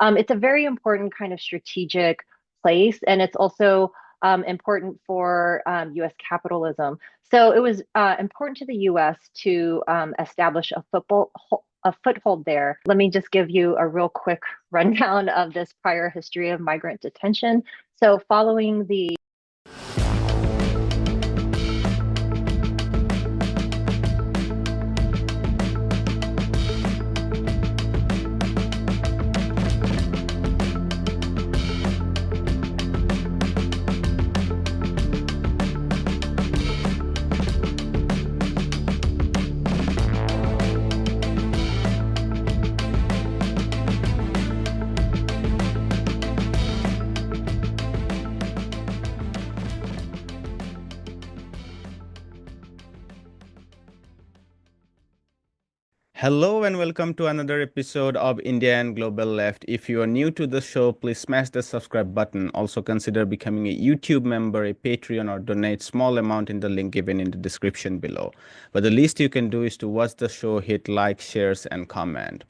it's a very important kind of strategic place, and it's also important for US capitalism. So it was important to the US to establish a foothold there. Let me just give you a real quick rundown of this prior history of migrant detention. So following the Hello and welcome to another episode of India and Global Left. If you are new to the show, please smash the subscribe button. Also consider becoming a YouTube member, a Patreon, or donate small amount in the link given in the description below. But the least you can do is to watch the show, hit like, shares, and comment.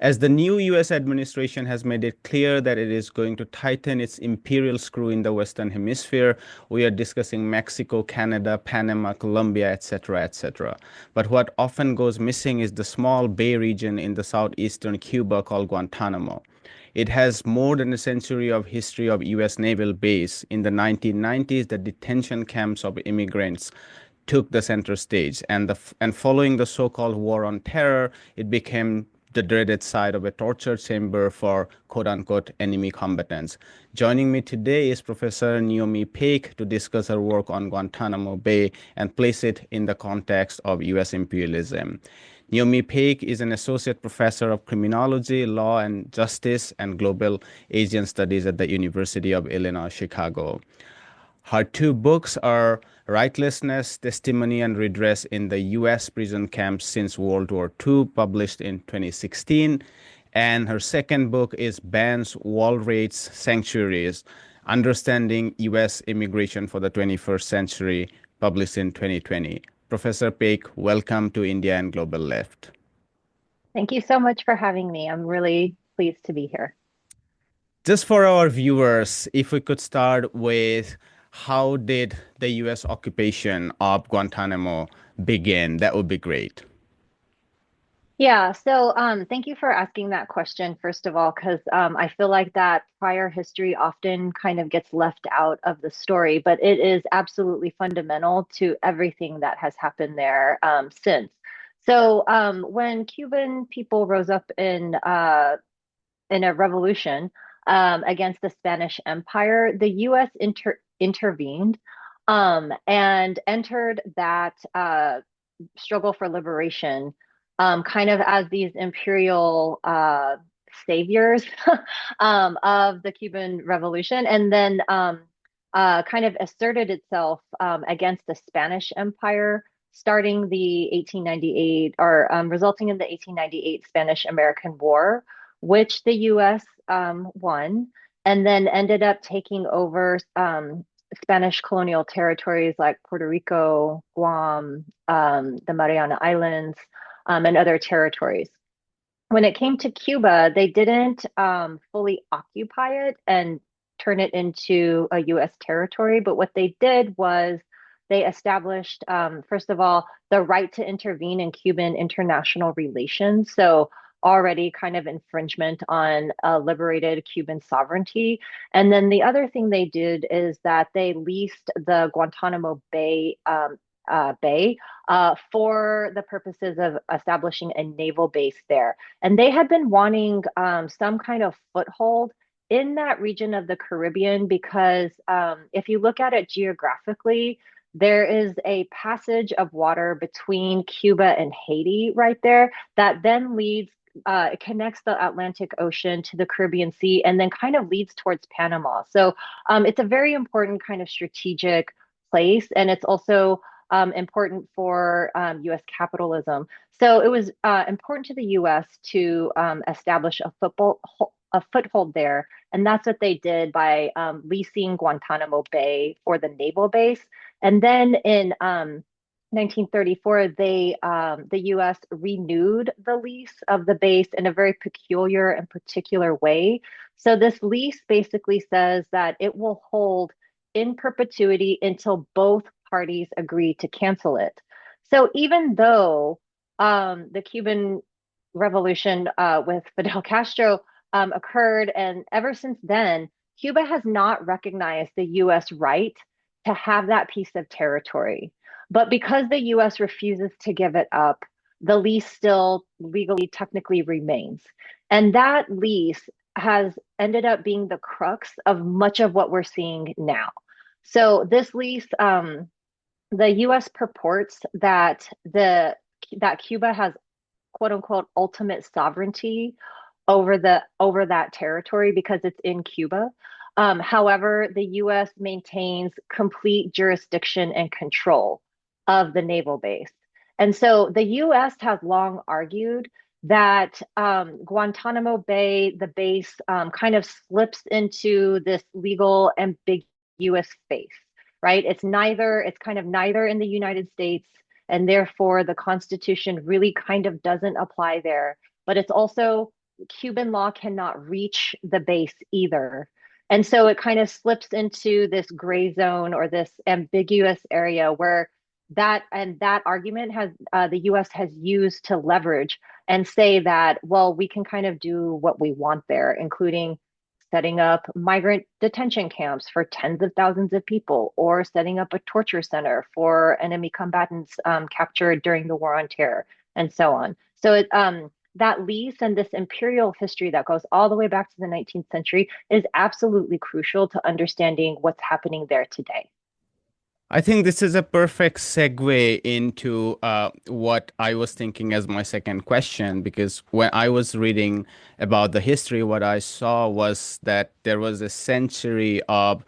As the new US administration has made it clear that it is going to tighten its imperial screw in the Western Hemisphere, we are discussing Mexico, Canada, Panama, Colombia, etc., etc. But what often goes missing is the small bay region in the southeastern Cuba called Guantanamo. It has more than a century of history of US naval base. In the 1990s, the detention camps of immigrants took the center stage, and following the so-called war on terror, it became the dreaded site of a torture chamber for quote-unquote enemy combatants. Joining me today is Professor Naomi Paik to discuss her work on Guantanamo Bay and place it in the context of US imperialism. Naomi Paik is an associate professor of criminology, law and justice, and global Asian studies at the University of Illinois, Chicago. Her two books are Rightlessness, Testimony and Redress in the U.S. Prison Camps Since World War II, published in 2016. And her second book is Bans, Wall Raids, Sanctuaries, Understanding U.S. Immigration for the 21st Century, published in 2020. Professor Paik, welcome to India and Global Left. Thank you so much for having me. I'm really pleased to be here. Just for our viewers, if we could start with how did the US occupation of Guantanamo begin, that would be great. Yeah, so thank you for asking that question, first of all, because I feel like that prior history often kind of gets left out of the story, but it is absolutely fundamental to everything that has happened there since. So when Cuban people rose up in a revolution against the Spanish Empire, the U.S. intervened and entered that struggle for liberation kind of as these imperial saviors of the Cuban Revolution, and then kind of asserted itself against the Spanish Empire, starting the 1898 or resulting in the 1898 Spanish-American War, which the U.S. Won, and then ended up taking over Spanish colonial territories like Puerto Rico, Guam, the Mariana Islands, and other territories. When it came to Cuba, they didn't fully occupy it and turn it into a U.S. territory, but what they did was they established, first of all, the right to intervene in Cuban international relations. So already kind of infringement on liberated Cuban sovereignty. And then the other thing they did is that they leased the Guantanamo Bay for the purposes of establishing a naval base there. And they had been wanting some kind of foothold in that region of the Caribbean because if you look at it geographically, there is a passage of water between Cuba and Haiti right there that then leads it connects the Atlantic Ocean to the Caribbean Sea and then kind of leads towards Panama. So it's a very important kind of strategic place, and it's also important for US capitalism. So it was important to the US to establish a foothold there. And that's what they did by leasing Guantanamo Bay for the naval base. And then in 1934, the U.S. renewed the lease of the base in a very peculiar and particular way. So this lease basically says that it will hold in perpetuity until both parties agree to cancel it. So even though the Cuban Revolution with Fidel Castro occurred, and ever since then, Cuba has not recognized the U.S. right to have that piece of territory. But because the US refuses to give it up, the lease still legally, technically remains. And that lease has ended up being the crux of much of what we're seeing now. So this lease, the US purports that that Cuba has quote unquote ultimate sovereignty over that territory because it's in Cuba. However, the US maintains complete jurisdiction and control of the naval base. And so the US has long argued that Guantanamo Bay, the base, kind of slips into this legal ambiguous space, right? It's kind of neither in the United States, and therefore the Constitution really kind of doesn't apply there. But it's also Cuban law cannot reach the base either. And so it kind of slips into this gray zone or this ambiguous area where that argument has the US has used to leverage and say that, well, we can kind of do what we want there, including setting up migrant detention camps for tens of thousands of people, or setting up a torture center for enemy combatants captured during the War on Terror, and so on. So that lease and this imperial history that goes all the way back to the 19th century is absolutely crucial to understanding what's happening there today. I think this is a perfect segue into what I was thinking as my second question, because when I was reading about the history, what I saw was that there was a century of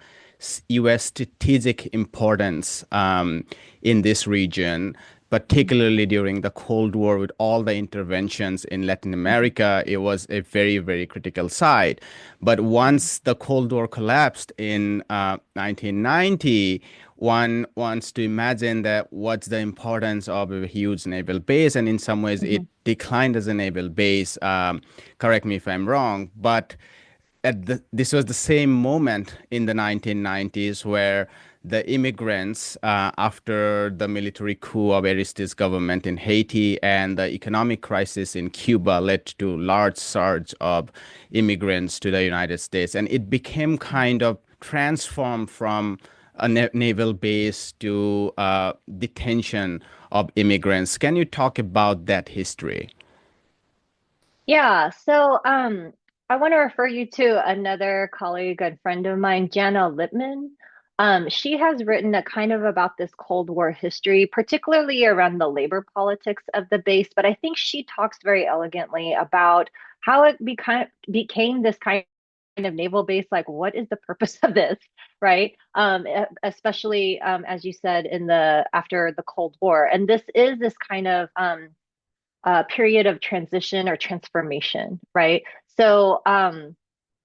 US strategic importance in this region, particularly during the Cold War with all the interventions in Latin America. It was a very, very critical site. But once the Cold War collapsed in 1990, one wants to imagine that what's the importance of a huge naval base, and in some ways it Mhm. declined as a naval base. Correct me if I'm wrong, but this was the same moment in the 1990s where the immigrants, after the military coup of Aristide's government in Haiti and the economic crisis in Cuba, led to large surge of immigrants to the United States, and it became kind of transformed from a naval base to detention of immigrants. Can you talk about that history? Yeah, so I want to refer you to another colleague and friend of mine, Jana Lippman. She has written a kind of about this Cold War history, particularly around the labor politics of the base, but I think she talks very elegantly about how it became this kind of naval base. Like, what is the purpose of this, right? Especially as you said in the after the Cold War, and this is this kind of period of transition or transformation, right? So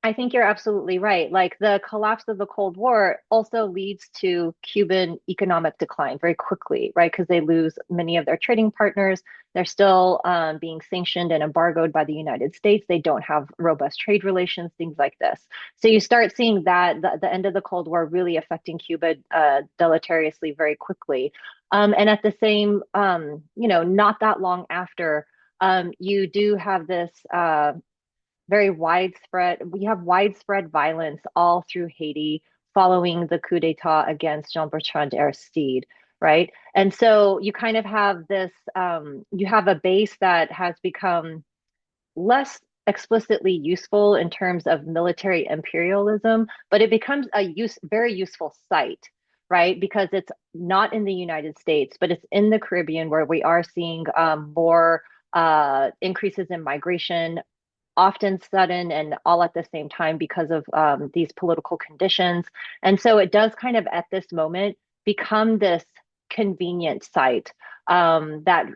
I think you're absolutely right. Like the collapse of the Cold War also leads to Cuban economic decline very quickly, right? Because they lose many of their trading partners. They're still being sanctioned and embargoed by the United States. They don't have robust trade relations, things like this. So you start seeing that the end of the Cold War really affecting Cuba deleteriously very quickly. And at the same, not that long after, you do have this we have widespread violence all through Haiti following the coup d'etat against Jean-Bertrand Aristide, right? And so you kind of have you have a base that has become less explicitly useful in terms of military imperialism, but it becomes very useful site, right? Because it's not in the United States, but it's in the Caribbean where we are seeing more increases in migration, often sudden and all at the same time because of these political conditions. And so it does kind of at this moment become this convenient site that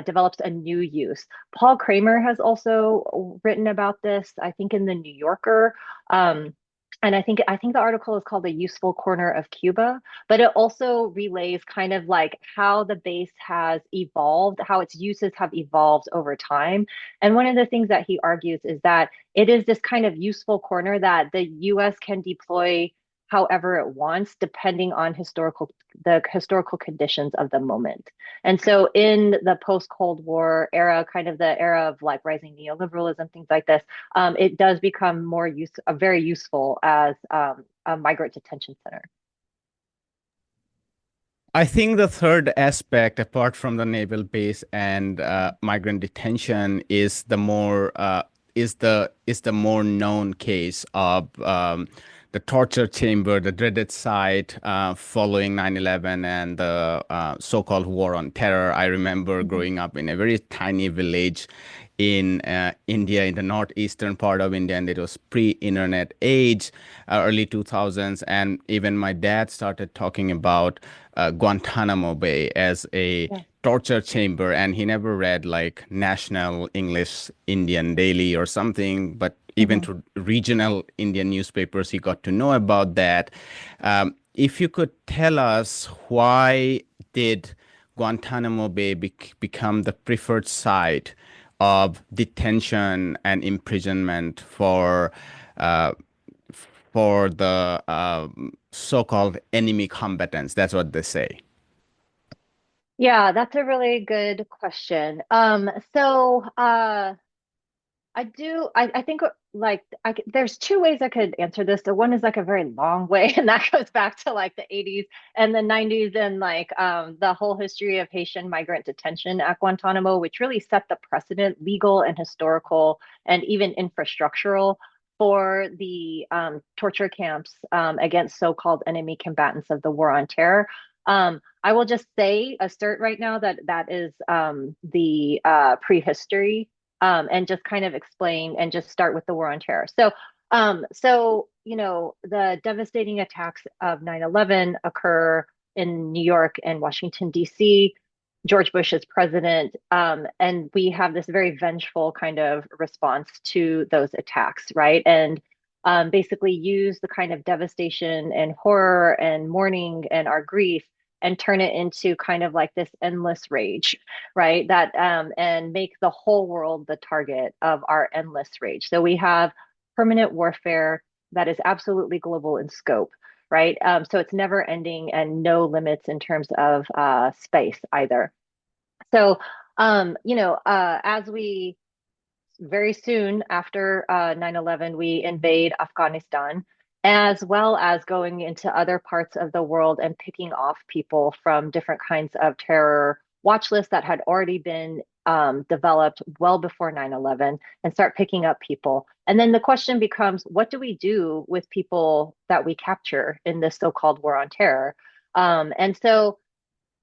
develops a new use. Paul Kramer has also written about this, I think in the New Yorker. And I think the article is called "The Useful Corner of Cuba," but it also relays kind of like how the base has evolved, how its uses have evolved over time. And one of the things that he argues is that it is this kind of useful corner that the US can deploy however it wants, depending on the historical conditions of the moment. And so in the post-Cold War era, kind of the era of like rising neoliberalism, things like this, it does become very useful as a migrant detention center. I think the third aspect, apart from the naval base and migrant detention, is the more known case of the torture chamber, the dreaded site following 9/11 and the so-called war on terror. I remember Mhm. growing up in a very tiny village in India, in the northeastern part of India, and it was pre-internet age, early 2000s, and even my dad started talking about Guantanamo Bay as a Yeah. torture chamber, and he never read like National English Indian Daily or something, but even Mhm. through regional Indian newspapers, he got to know about that. If you could tell us, why did Guantanamo Bay become the preferred site of detention and imprisonment uh, for the so-called enemy combatants? That's what they say. Yeah, that's a really good question. I think like there's two ways I could answer this. So one is like a very long way, and that goes back to like the 80s and the 90s and like the whole history of Haitian migrant detention at Guantanamo, which really set the precedent, legal and historical and even infrastructural, for the torture camps against so-called enemy combatants of the war on terror. I will just assert right now that that is the prehistory, and just kind of explain and just start with the war on terror. The devastating attacks of 9/11 occur in New York and Washington, D.C. George Bush is president, and we have this very vengeful kind of response to those attacks, right? And basically use the kind of devastation and horror and mourning and our grief and turn it into kind of like this endless rage, right? That and make the whole world the target of our endless rage. So we have permanent warfare that is absolutely global in scope, right? So it's never ending and no limits in terms of space either. So, as we very soon after 9/11, we invade Afghanistan, as well as going into other parts of the world and picking off people from different kinds of terror watch lists that had already been developed well before 9/11, and start picking up people. And then the question becomes, what do we do with people that we capture in this so-called war on terror? And so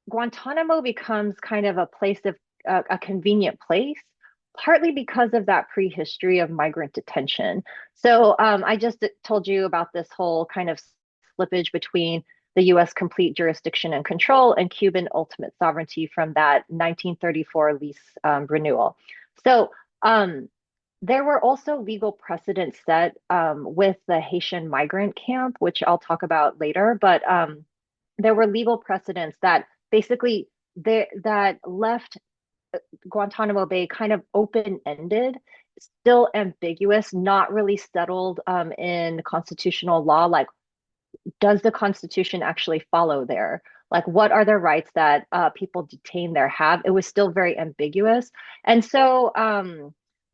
Guantanamo becomes kind of a place of a convenient place, partly because of that prehistory of migrant detention. So I just told you about this whole kind of slippage between the US complete jurisdiction and control and Cuban ultimate sovereignty from that 1934 lease renewal. So there were also legal precedents set with the Haitian migrant camp, which I'll talk about later, but there were legal precedents that basically that left Guantanamo Bay kind of open-ended, still ambiguous, not really settled in constitutional law. Like, does the Constitution actually follow there? Like, what are the rights that people detained there have? It was still very ambiguous. And so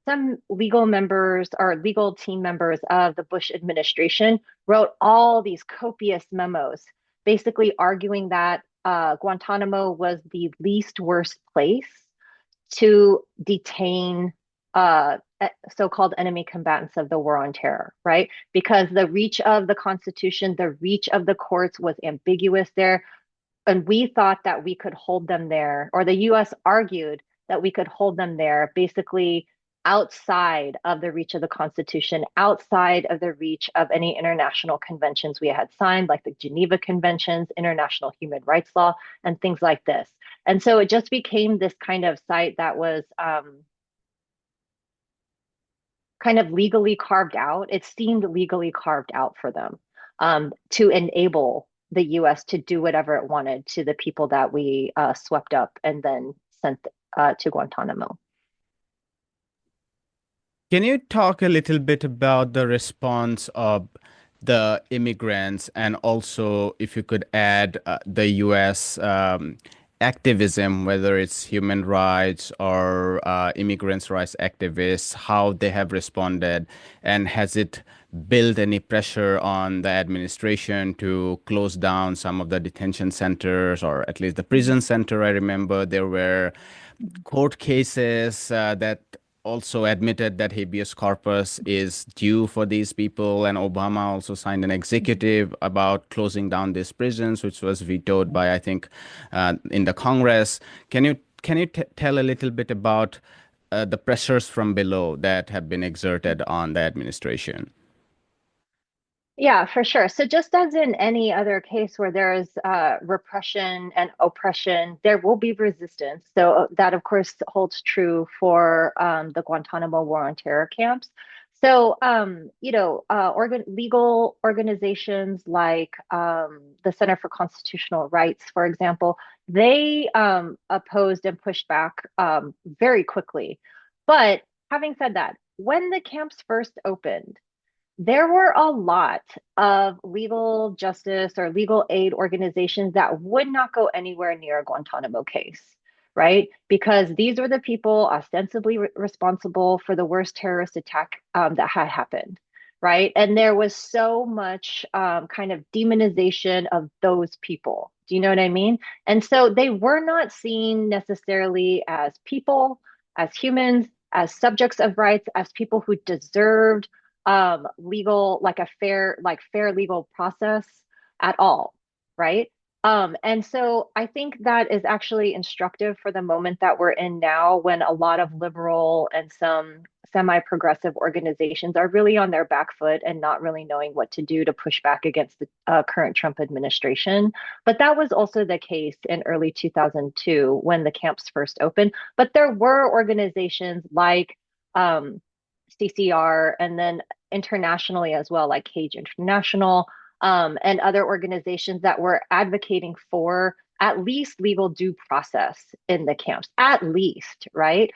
some legal members or legal team members of the Bush administration wrote all these copious memos, basically arguing that Guantanamo was the least worst place to detain so-called enemy combatants of the war on terror, right? Because the reach of the Constitution, the reach of the courts was ambiguous there. And we thought that we could hold them there, or the US argued that we could hold them there basically outside of the reach of the Constitution, outside of the reach of any international conventions we had signed, like the Geneva Conventions, international human rights law, and things like this. And so it just became this kind of site that was kind of legally carved out. It seemed legally carved out for them to enable the US to do whatever it wanted to the people that we swept up and then sent to Guantanamo. Can you talk a little bit about the response of the immigrants and also if you could add the US activism, whether it's human rights or immigrants' rights activists, how they have responded, and has it built any pressure on the administration to close down some of the detention centers or at least the prison center? I remember there were court cases that also admitted that habeas corpus is due for these people, and Obama also signed an executive about closing down these prisons, which was vetoed by, I think, in the Congress. Can you tell a little bit about the pressures from below that have been exerted on the administration? Yeah, for sure. So just as in any other case where there is repression and oppression, there will be resistance. So that, of course, holds true for the Guantanamo War on Terror camps. So, legal organizations like the Center for Constitutional Rights, for example, they opposed and pushed back very quickly. But having said that, when the camps first opened, there were a lot of legal justice or legal aid organizations that would not go anywhere near a Guantanamo case, right? Because these were the people ostensibly responsible for the worst terrorist attack that had happened, right? And there was so much kind of demonization of those people. Do you know what I mean? And so they were not seen necessarily as people, as humans, as subjects of rights, as people who deserved legal, like a fair legal process at all, right? And so I think that is actually instructive for the moment that we're in now, when a lot of liberal and some semi-progressive organizations are really on their back foot and not really knowing what to do to push back against the current Trump administration. But that was also the case in early 2002 when the camps first opened. But there were organizations like CCR, and then internationally as well, like Cage International, and other organizations that were advocating for at least legal due process in the camps, at least, right?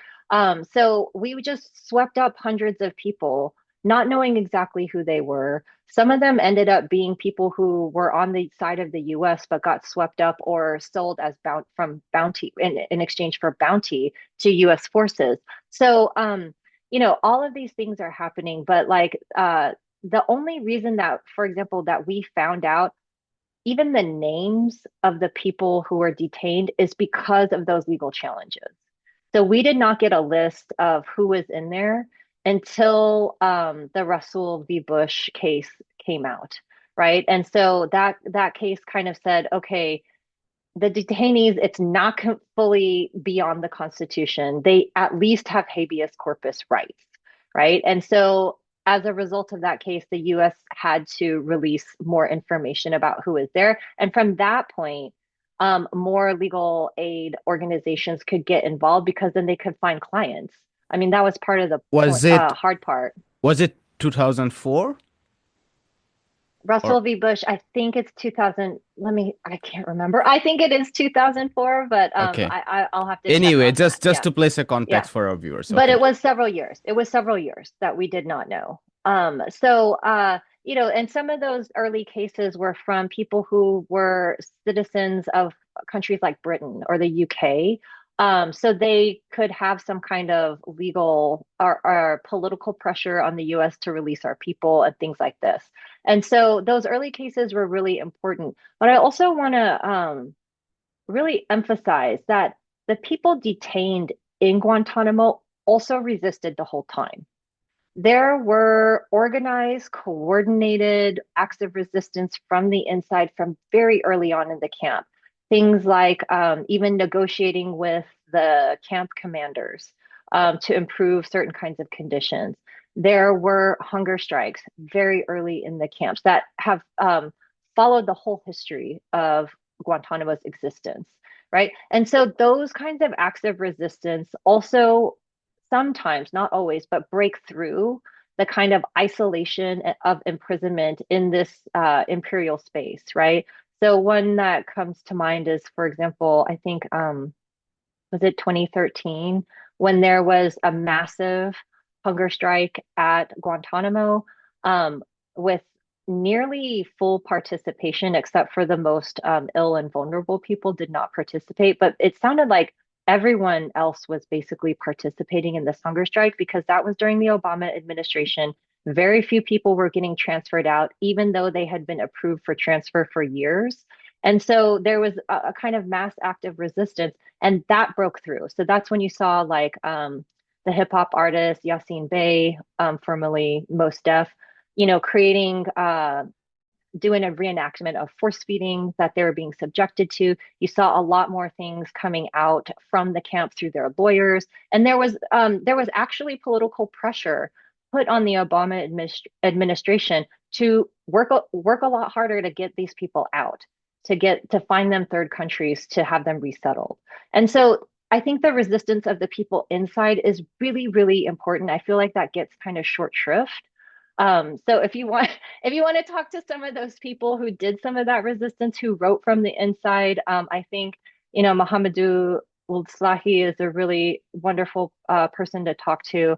So we just swept up hundreds of people, not knowing exactly who they were. Some of them ended up being people who were on the side of the US but got swept up or sold as from bounty in exchange for bounty to US forces. So all of these things are happening, but like the only reason that, for example, that we found out even the names of the people who were detained is because of those legal challenges. So we did not get a list of who was in there until the Russell v. Bush case came out, right? And so that case kind of said, okay, the detainees, it's not fully beyond the Constitution. They at least have habeas corpus rights, right? And so as a result of that case, the US had to release more information about who is there. And from that point, more legal aid organizations could get involved because then they could find clients. I mean, that was part of the Was it hard part. was it 2004 or Russell v. Bush, I think it's 2000. I can't remember. I think it is 2004, but okay. I'll have to check Anyway, on that. just Yeah. to place a Yeah. context for our viewers. But it Okay. was several years. It was several years that we did not know. And some of those early cases were from people who were citizens of countries like Britain or the UK. So they could have some kind of legal or political pressure on the US to release our people and things like this. And so those early cases were really important. But I also want to really emphasize that the people detained in Guantanamo also resisted the whole time. There were organized, coordinated acts of resistance from the inside from very early on in the camp. Things like even negotiating with the camp commanders to improve certain kinds of conditions. There were hunger strikes very early in the camps that have followed the whole history of Guantanamo's existence, right? And so those kinds of acts of resistance also sometimes, not always, but break through the kind of isolation of imprisonment in this imperial space, right? So one that comes to mind is, for example, I think was it 2013 when there was a massive hunger strike at Guantanamo, with nearly full participation, except for the most ill and vulnerable people did not participate. But it sounded like everyone else was basically participating in this hunger strike because that was during the Obama administration. Very few people were getting transferred out, even though they had been approved for transfer for years. And so there was a kind of mass active resistance, and that broke through. So that's when you saw like the hip hop artist Yasin Bey, formerly Mos Def, creating doing a reenactment of force feeding that they were being subjected to. You saw a lot more things coming out from the camp through their lawyers, and there was actually political pressure put on the Obama administration to work a lot harder to get these people out, to find them third countries to have them resettled. And so I think the resistance of the people inside is really, really important. I feel like that gets kind of short shrift. So if you want to talk to some of those people who did some of that resistance, who wrote from the inside, I think Mohamedou Ould is a really wonderful person to talk to.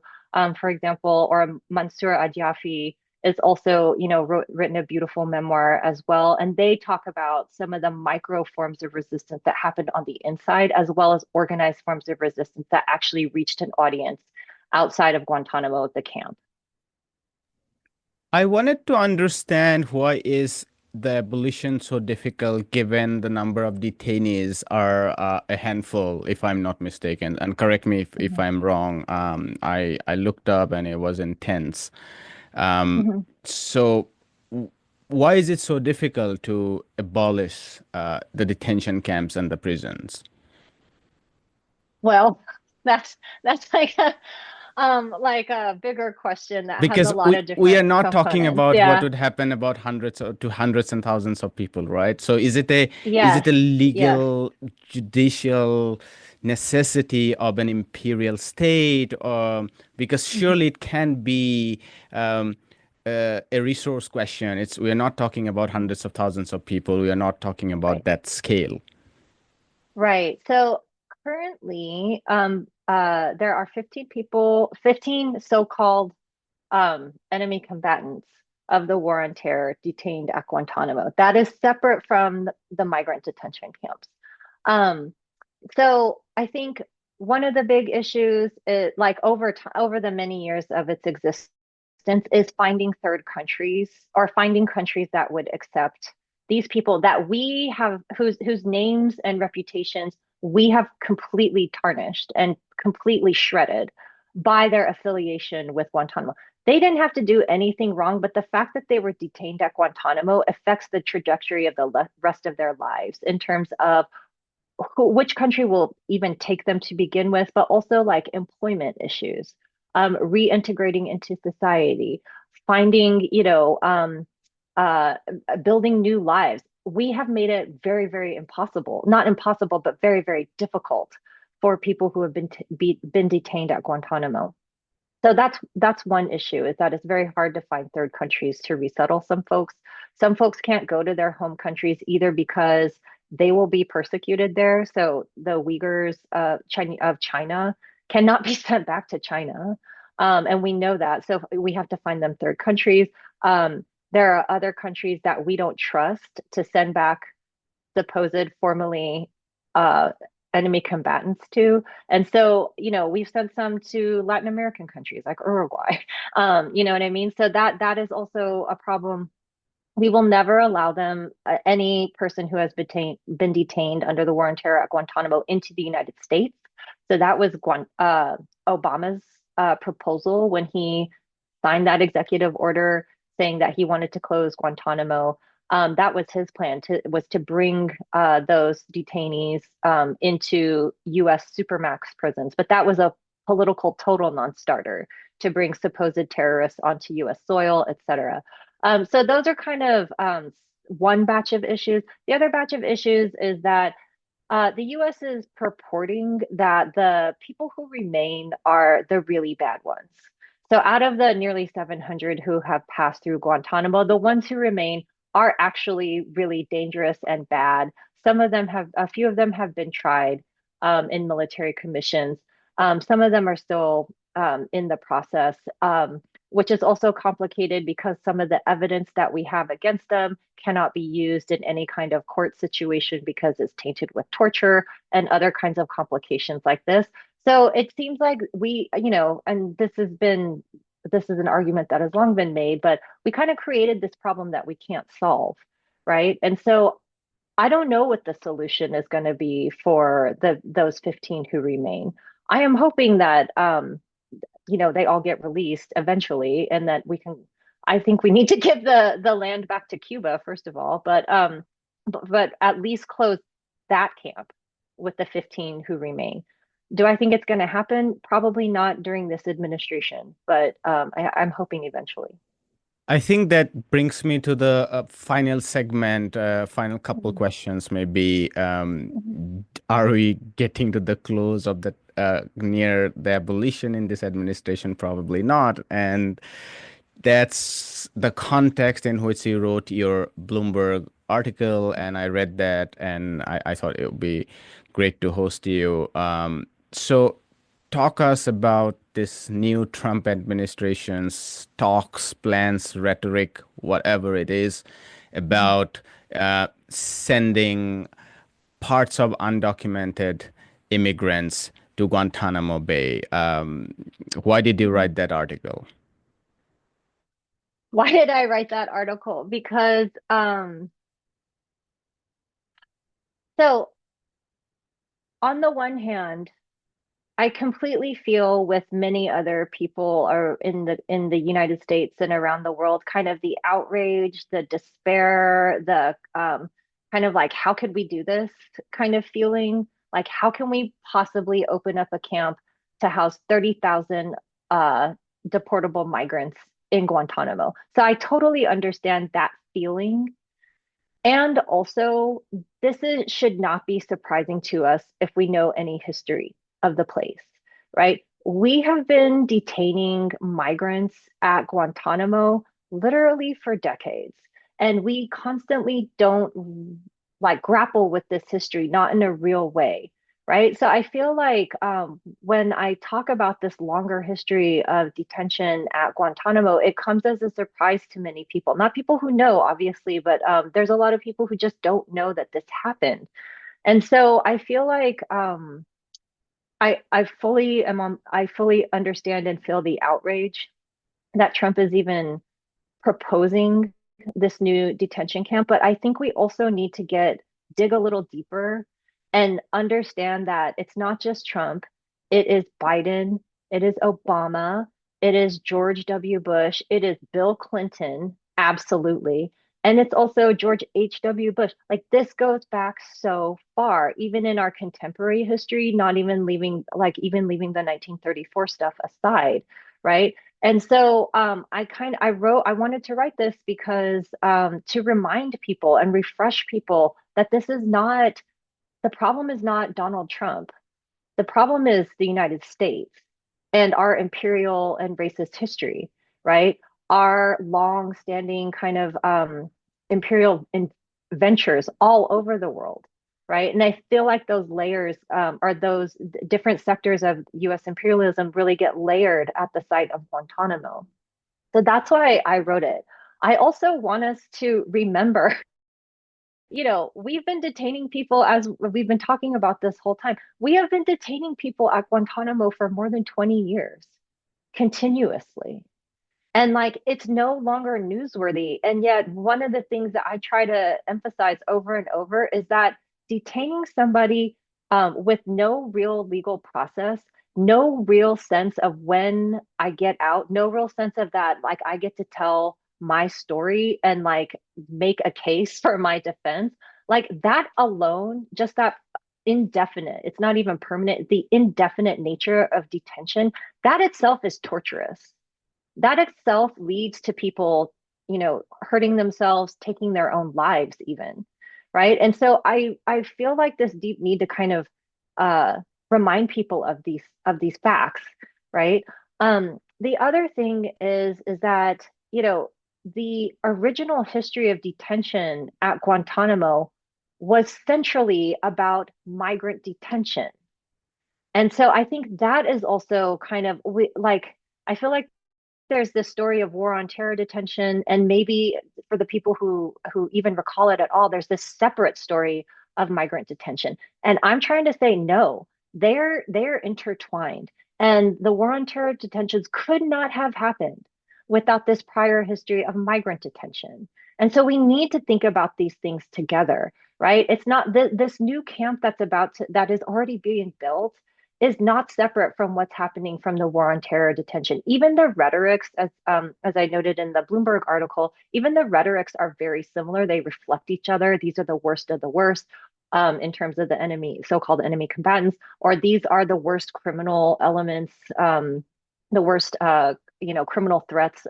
For example, or Mansour Adyafi is also written a beautiful memoir as well, and they talk about some of the micro forms of resistance that happened on the inside, as well as organized forms of resistance that actually reached an audience outside of Guantanamo, the camp. I wanted to understand why is the abolition so difficult given the number of detainees are a handful, if I'm not mistaken. And correct me if Mhm. I'm wrong. I looked up and it was intense. Um, Mhm. so why is it so difficult to abolish the detention camps and the prisons? Well, that's like a bigger question that has a Because lot we of we are different not talking components. about what Yeah. would happen about hundreds and thousands of people, right? So is it a Yes. Yes. legal judicial necessity of an imperial state, or because Mhm. surely it can be a resource question. We are not talking about hundreds of thousands of people. We are not talking about Right. that scale. Right. So currently, there are 15 so-called enemy combatants of the war on terror detained at Guantanamo. That is separate from the migrant detention camps. Um, so I think one of the big issues is, like, over time, over the many years of its existence, is finding third countries, or finding countries that would accept these people that we have, whose names and reputations we have completely tarnished and completely shredded by their affiliation with Guantanamo. They didn't have to do anything wrong, but the fact that they were detained at Guantanamo affects the trajectory of the rest of their lives, in terms of which country will even take them to begin with, but also like employment issues, reintegrating into society, finding, uh, building new lives. We have made it very, very impossible, not impossible, but very, very difficult for people who have been detained at Guantanamo. So that's one issue, is that it's very hard to find third countries to resettle some folks. Some folks can't go to their home countries either because they will be persecuted there. So the Uyghurs of China cannot be sent back to China. And we know that. So we have to find them third countries. There are other countries that we don't trust to send back supposed formerly uh, enemy combatants to. And so, we've sent some to Latin American countries like Uruguay. You know what I mean? So that is also a problem. We will never allow them, any person who has been detained under the war on terror at Guantanamo, into the United States. So that was Obama's proposal when he signed that executive order saying that he wanted to close Guantanamo. That was his plan, to bring those detainees into U.S. supermax prisons. But that was a political total non-starter, to bring supposed terrorists onto U.S. soil, et cetera. So those are kind of one batch of issues. The other batch of issues is that The US is purporting that the people who remain are the really bad ones. So, out of the nearly 700 who have passed through Guantanamo, the ones who remain are actually really dangerous and bad. A few of them have been tried in military commissions. Some of them are still in the process, which is also complicated because some of the evidence that we have against them cannot be used in any kind of court situation because it's tainted with torture and other kinds of complications like this. So it seems like and this is an argument that has long been made, but we kind of created this problem that we can't solve, right? And so I don't know what the solution is going to be for those 15 who remain. I am hoping that they all get released eventually and that we can I think we need to give the land back to Cuba first of all, but at least close that camp with the 15 who remain. Do I think it's going to happen? Probably not during this administration, but I'm hoping eventually. I think that brings me to the final segment, final couple Mhm. questions maybe. Mhm. Are we getting to the close of the near the abolition in this administration? Probably not. And that's the context in which you wrote your Bloomberg article, and I read that, and I thought it would be great to host you. So talk us about this new Trump administration's talks, plans, rhetoric, whatever it is, Mhm. about sending parts of undocumented immigrants to Guantanamo Bay. Why did you Mhm. write that article? Why did I write that article? Because so on the one hand, I completely feel with many other people are in the United States and around the world, kind of the outrage, the despair, the kind of like, how could we do this kind of feeling? Like, how can we possibly open up a camp to house 30,000 uh, deportable migrants in Guantanamo? So I totally understand that feeling. And also, should not be surprising to us if we know any history of the place, right? We have been detaining migrants at Guantanamo literally for decades, and we constantly don't like grapple with this history, not in a real way, right? So I feel like when I talk about this longer history of detention at Guantanamo, it comes as a surprise to many people. Not people who know, obviously, but there's a lot of people who just don't know that this happened. And so I feel like I fully understand and feel the outrage that Trump is even proposing this new detention camp, but I think we also need to dig a little deeper and understand that it's not just Trump, it is Biden, it is Obama, it is George W. Bush, it is Bill Clinton, absolutely. And it's also George H.W. Bush. Like this goes back so far, even in our contemporary history, not even leaving the 1934 stuff aside, right? And so I wanted to write this because to remind people and refresh people that the problem is not Donald Trump. The problem is the United States and our imperial and racist history, right? Our long-standing kind of imperial ventures all over the world, right? And I feel like those layers or those different sectors of US imperialism really get layered at the site of Guantanamo. So that's why I wrote it. I also want us to remember, we've been detaining people as we've been talking about this whole time. We have been detaining people at Guantanamo for more than 20 years continuously. And like it's no longer newsworthy. And yet, one of the things that I try to emphasize over and over is that detaining somebody with no real legal process, no real sense of when I get out, no real sense of that, like I get to tell my story and like make a case for my defense, like that alone, just that indefinite, it's not even permanent, the indefinite nature of detention, that itself is torturous. That itself leads to people, hurting themselves, taking their own lives, even. right? And so I feel like this deep need to kind of uh, remind people of these facts, right? The other thing is that, the original history of detention at Guantanamo was centrally about migrant detention. And so I think that is also kind of like, I feel like there's this story of war on terror detention, and maybe for the people who even recall it at all, there's this separate story of migrant detention. And I'm trying to say no, they're intertwined. And the war on terror detentions could not have happened without this prior history of migrant detention. And so we need to think about these things together, right? It's not this new camp that is already being built is not separate from what's happening from the war on terror detention. Even the rhetorics, as I noted in the Bloomberg article, even the rhetorics are very similar. They reflect each other. These are the worst of the worst in terms of the enemy, so-called enemy combatants, or these are the worst criminal elements, the worst, criminal threats,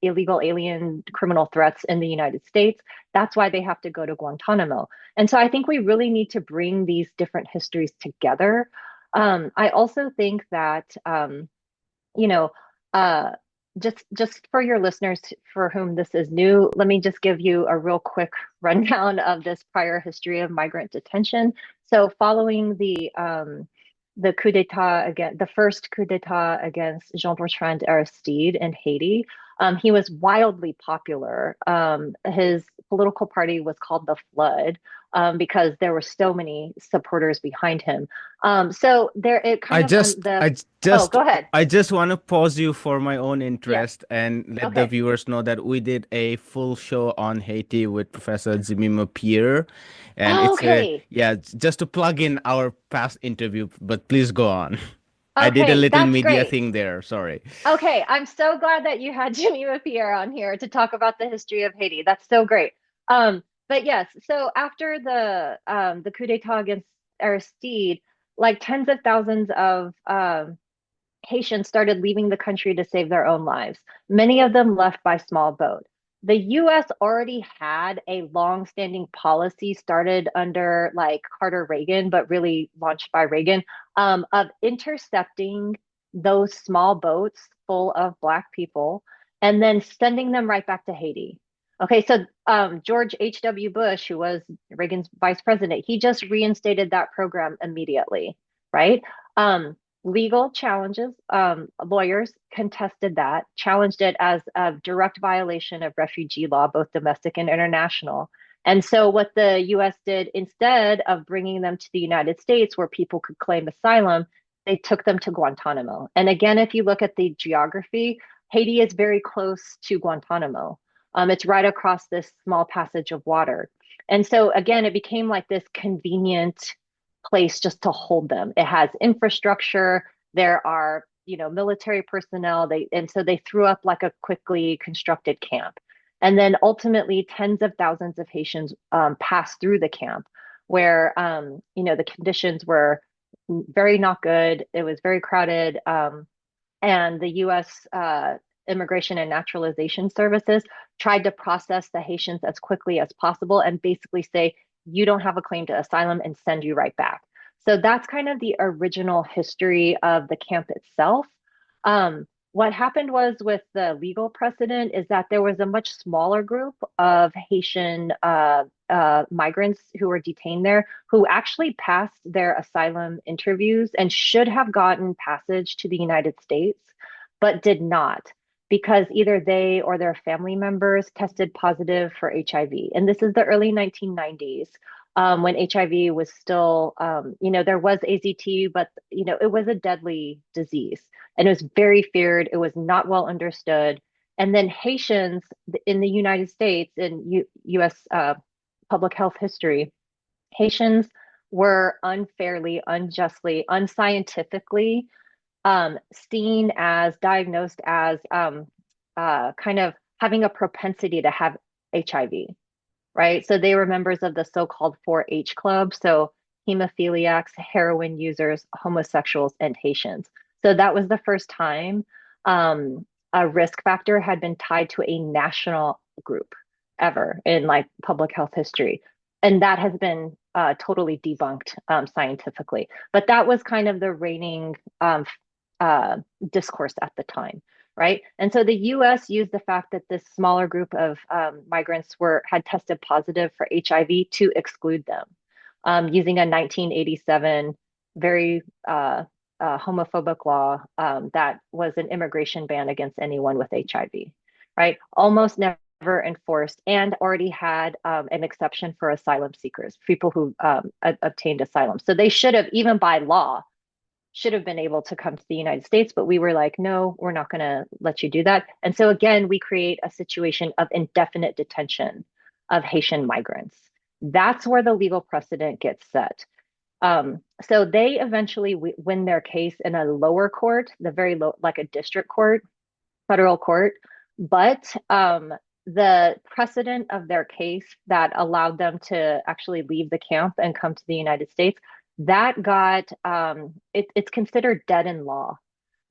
illegal alien criminal threats in the United States. That's why they have to go to Guantanamo. And so I think we really need to bring these different histories together. I also think that you know, uh, just for your listeners for whom this is new, let me just give you a real quick rundown of this prior history of migrant detention. So, following the coup d'état again, the first coup d'état against Jean-Bertrand Aristide in Haiti, he was wildly popular. His political party was called the Flood because there were so many supporters behind him. So there, it I kind of on just, the I Oh, just, go ahead. I just want to pause you for my own Yes. interest and let the Okay. viewers know that we did a full show on Haiti with Professor Zimimo Pierre, and Oh, it's a okay. yeah, just to plug in our past interview. But please go on. I did a Okay. little That's media great. thing there. Sorry. Okay. I'm so glad that you had Geneva Pierre on here to talk about the history of Haiti. That's so great. But yes, so after the coup d'etat against Aristide, like tens of thousands of Haitians started leaving the country to save their own lives. Many of them left by small boat. The US already had a long-standing policy started under like Carter Reagan, but really launched by Reagan, of intercepting those small boats full of Black people and then sending them right back to Haiti. Okay, so George H.W. Bush, who was Reagan's vice president, he just reinstated that program immediately, right? Legal challenges, lawyers contested that, challenged it as a direct violation of refugee law, both domestic and international. And so, what the US did instead of bringing them to the United States where people could claim asylum, they took them to Guantanamo. And again, if you look at the geography, Haiti is very close to Guantanamo. It's right across this small passage of water. And so, again, it became like this convenient place just to hold them. It has infrastructure. There are, military personnel. And so they threw up like a quickly constructed camp. And then ultimately, tens of thousands of Haitians passed through the camp, where the conditions were very not good. It was very crowded, and the U.S. Immigration and Naturalization Services tried to process the Haitians as quickly as possible and basically say, you don't have a claim to asylum and send you right back. So that's kind of the original history of the camp itself. What happened was with the legal precedent is that there was a much smaller group of Haitian migrants who were detained there who actually passed their asylum interviews and should have gotten passage to the United States, but did not because either they or their family members tested positive for HIV. And this is the early 1990s. When HIV was still, there was AZT, but, it was a deadly disease and it was very feared. It was not well understood. And then Haitians in the United States, in US public health history, Haitians were unfairly, unjustly, unscientifically seen as diagnosed as kind of having a propensity to have HIV, right? So they were members of the so-called 4-H club. So hemophiliacs, heroin users, homosexuals, and Haitians. So that was the first time a risk factor had been tied to a national group ever in like public health history. And that has been totally debunked scientifically. But that was kind of the reigning uh, discourse at the time, right? And so the U.S. used the fact that this smaller group of migrants had tested positive for HIV to exclude them, using a 1987 very homophobic law that was an immigration ban against anyone with HIV, right? Almost never enforced, and already had an exception for asylum seekers, people who obtained asylum. So they should have, even by law, should have been able to come to the United States, but we were like, no, we're not going to let you do that. And so again, we create a situation of indefinite detention of Haitian migrants. That's where the legal precedent gets set. So they eventually win their case in a lower court, the very low, like a district court, federal court. But the precedent of their case that allowed them to actually leave the camp and come to the United States, that got it's considered dead in law,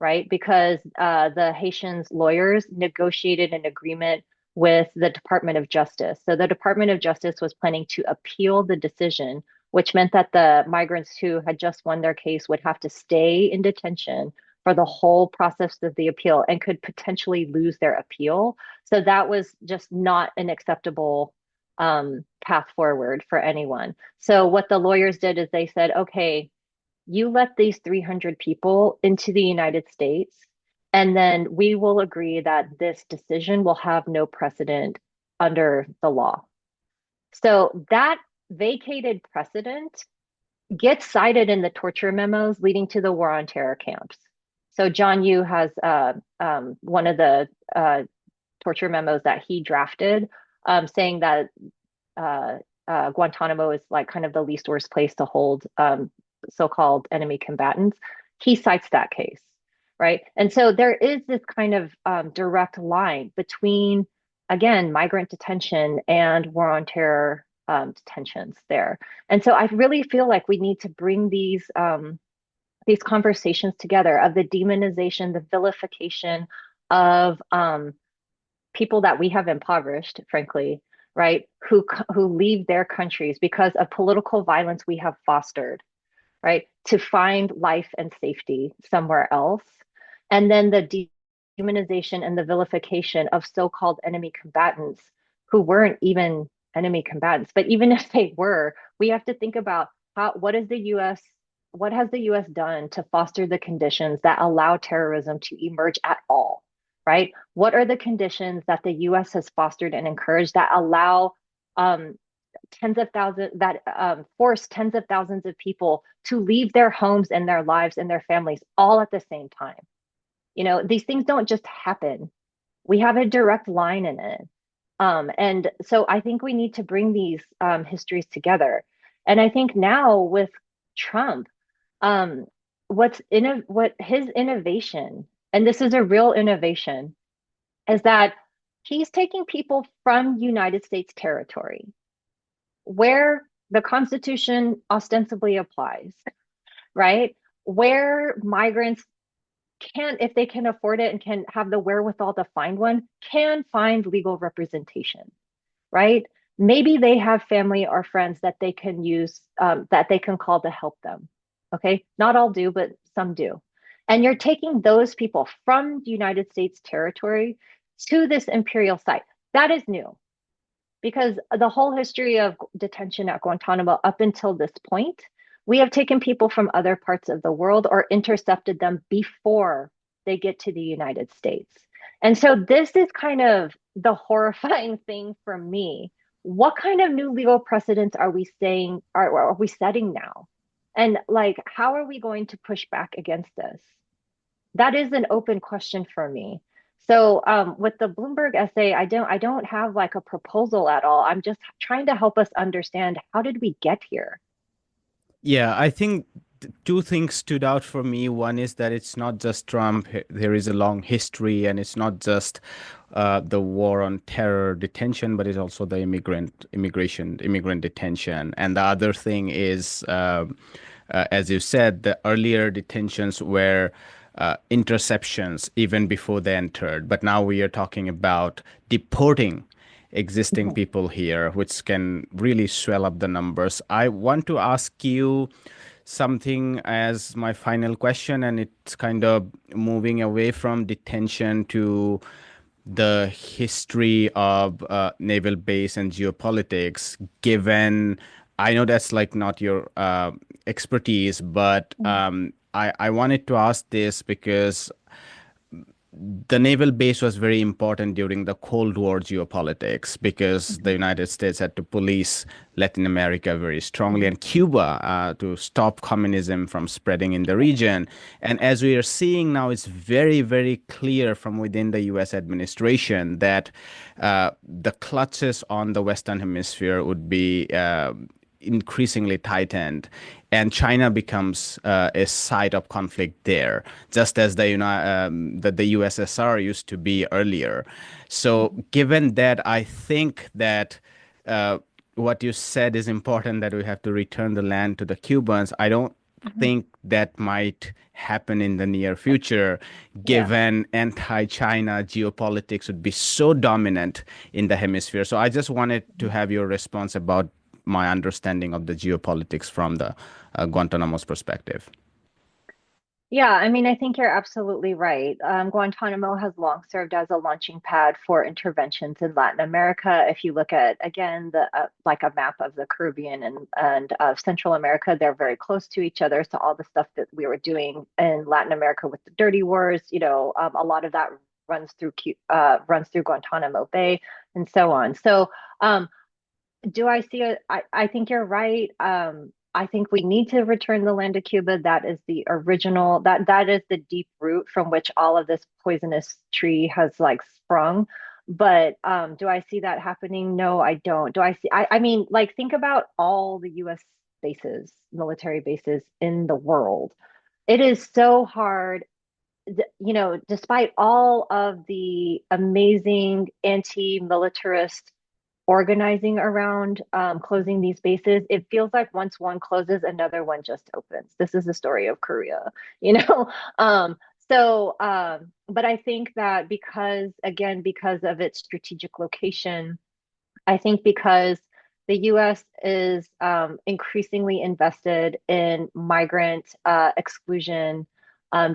right? Because the Haitians lawyers negotiated an agreement with the Department of Justice. So the Department of Justice was planning to appeal the decision, which meant that the migrants who had just won their case would have to stay in detention for the whole process of the appeal and could potentially lose their appeal. So that was just not an acceptable path forward for anyone. So what the lawyers did is they said, okay, you let these 300 people into the United States, and then we will agree that this decision will have no precedent under the law. So that vacated precedent gets cited in the torture memos leading to the war on terror camps. So John Yoo has one of the torture memos that he drafted, saying that Guantanamo is like kind of the least worst place to hold so-called enemy combatants. He cites that case, right? And so there is this kind of direct line between, again, migrant detention and war on terror detentions there. And so I really feel like we need to bring these conversations together of the demonization, the vilification of people that we have impoverished, frankly, right? Who leave their countries because of political violence we have fostered, right? To find life and safety somewhere else. And then the demonization and the vilification of so-called enemy combatants who weren't even enemy combatants. But even if they were, we have to think about what has the US done to foster the conditions that allow terrorism to emerge at all, right? What are the conditions that the US has fostered and encouraged that allow tens of thousands, that force tens of thousands of people to leave their homes and their lives and their families all at the same time? You know, these things don't just happen. We have a direct line in it. And so I think we need to bring these histories together. And I think now with Trump, um, what his innovation, and this is a real innovation, is that he's taking people from United States territory where the Constitution ostensibly applies, right? Where migrants can, if they can afford it and can have the wherewithal to find one, can find legal representation, right? Maybe they have family or friends that they can use, that they can call to help them. Okay. Not all do, but some do. And you're taking those people from the United States territory to this imperial site. That is new because the whole history of detention at Guantanamo up until this point, we have taken people from other parts of the world or intercepted them before they get to the United States. And so this is kind of the horrifying thing for me. What kind of new legal precedents are we saying are we setting now? And like, how are we going to push back against this? That is an open question for me. So with the Bloomberg essay, I don't have like a proposal at all. I'm just trying to help us understand how did we get here? Yeah, I think two things stood out for me. One is that it's not just Trump, there is a long history, and it's not just the war on terror detention, but it's also the immigrant detention. And the other thing is, as you said, the earlier detentions were interceptions even before they entered. But now we are talking about deporting existing Mhm. people here, which can really swell up the numbers. I want to ask you something as my final question, and it's kind of moving away from detention to the history of naval base and geopolitics, given I know that's like not your expertise, but Mhm. I wanted to ask this because the naval base was very important during the Cold War geopolitics because the Mhm. United States had to police Latin America very strongly Mhm. and Cuba to stop communism from spreading in the region. And as we are seeing now, it's very, very clear from within the US administration that the clutches on the Western Hemisphere would be increasingly tightened, and China becomes a site of conflict there, just as the USSR used to be earlier. So, Mhm. given that, I think that uh, what you said is important, that we have to return the land to the Cubans. I don't Mhm. think that might happen in the near future, Yeah. given anti-China geopolitics would be so dominant in the hemisphere. So I just wanted to have your response about my understanding of the geopolitics from the Guantanamo's perspective. Yeah, I mean, I think you're absolutely right. Guantanamo has long served as a launching pad for interventions in Latin America. If you look at, again, the like a map of the Caribbean and Central America, they're very close to each other. So all the stuff that we were doing in Latin America with the dirty wars, a lot of that runs through Guantanamo Bay and so on. So um, do I see it? I think you're right. I think we need to return the land to Cuba. That is the original, that is the deep root from which all of this poisonous tree has like sprung. But do I see that happening? No, I don't. I mean, like think about all the US bases, military bases in the world. It is so hard, despite all of the amazing anti-militarist organizing around closing these bases, it feels like once one closes, another one just opens. This is the story of Korea, you know? Um, but I think that because of its strategic location, I think because the US is increasingly invested in migrant exclusion,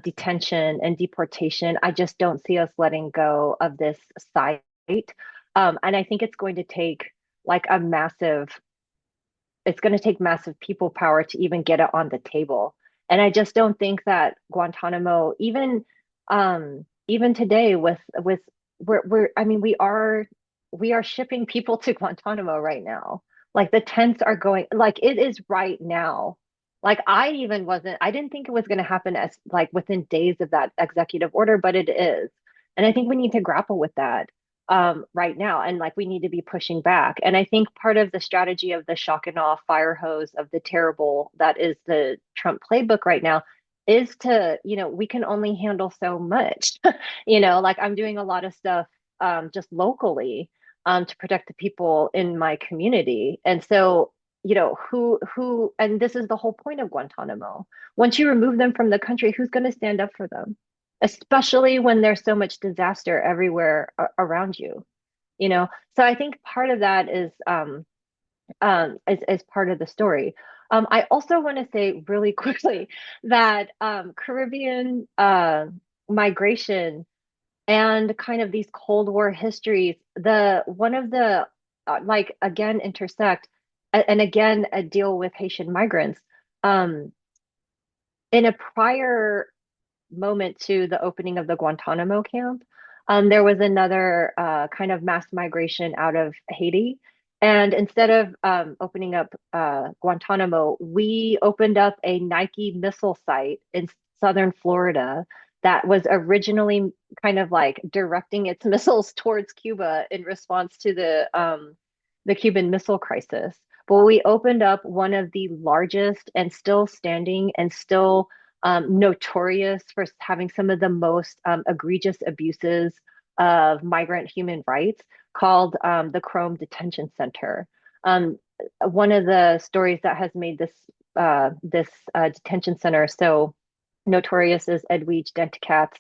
detention, and deportation, I just don't see us letting go of this site. And I think like a massive, it's going to take massive people power to even get it on the table. And I just don't think that Guantanamo, even today with I mean, we are shipping people to Guantanamo right now. Like the tents are going, like it is right now. Like I didn't think it was going to happen as like within days of that executive order, but it is. And I think we need to grapple with that right now. And like we need to be pushing back. And I think part of the strategy of the shock and awe fire hose of the terrible that is the Trump playbook right now is we can only handle so much. Like I'm doing a lot of stuff just locally to protect the people in my community. And so, and this is the whole point of Guantanamo. Once you remove them from the country, who's going to stand up for them? Especially when there's so much disaster everywhere around you, you know? So I think part of that is part of the story. I also want to say really quickly that Caribbean migration and kind of these Cold War histories, the one of the like again intersect and again deal with Haitian migrants. Um, in a prior moment to the opening of the Guantanamo camp, there was another kind of mass migration out of Haiti. And instead of opening up Guantanamo, we opened up a Nike missile site in southern Florida that was originally kind of like directing its missiles towards Cuba in response to the Cuban Missile Crisis. But we opened up one of the largest and still standing and still notorious for having some of the most egregious abuses of migrant human rights called the Chrome Detention Center. Um, One of the stories that has made this detention center so notorious is Edwidge Denticat's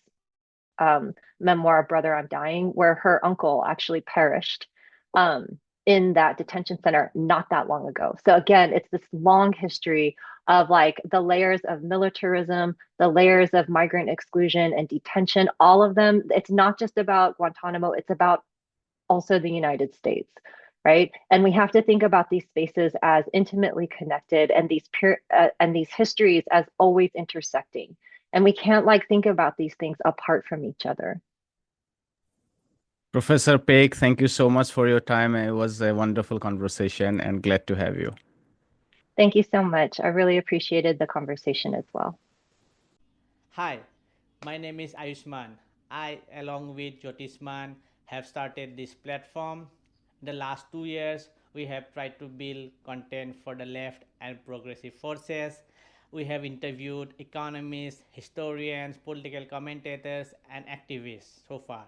memoir "Brother, I'm Dying," where her uncle actually perished um, in that detention center not that long ago. So again, it's this long history of like the layers of militarism, the layers of migrant exclusion and detention, all of them. It's not just about Guantanamo, it's about also the United States, right? And we have to think about these spaces as intimately connected and and these histories as always intersecting. And we can't like think about these things apart from each other. Professor Paik, thank you so much for your time. It was a wonderful conversation and glad to have you. Thank you so much. I really appreciated the conversation as well. Hi, my name is Ayushman. I, along with Jyotisman, have started this platform. In the last 2 years, we have tried to build content for the left and progressive forces. We have interviewed economists, historians, political commentators, and activists so far.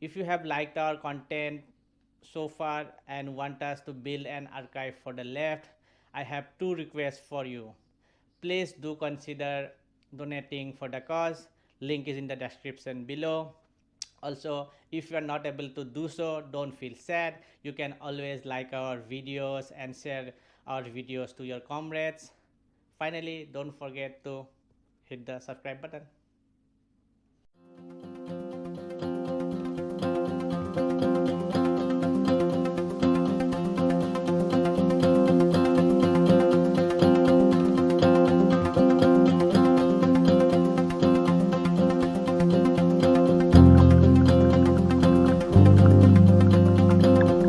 If you have liked our content so far and want us to build an archive for the left, I have two requests for you. Please do consider donating for the cause. Link is in the description below. Also, if you are not able to do so, don't feel sad. You can always like our videos and share our videos to your comrades. Finally, don't forget to hit the subscribe button.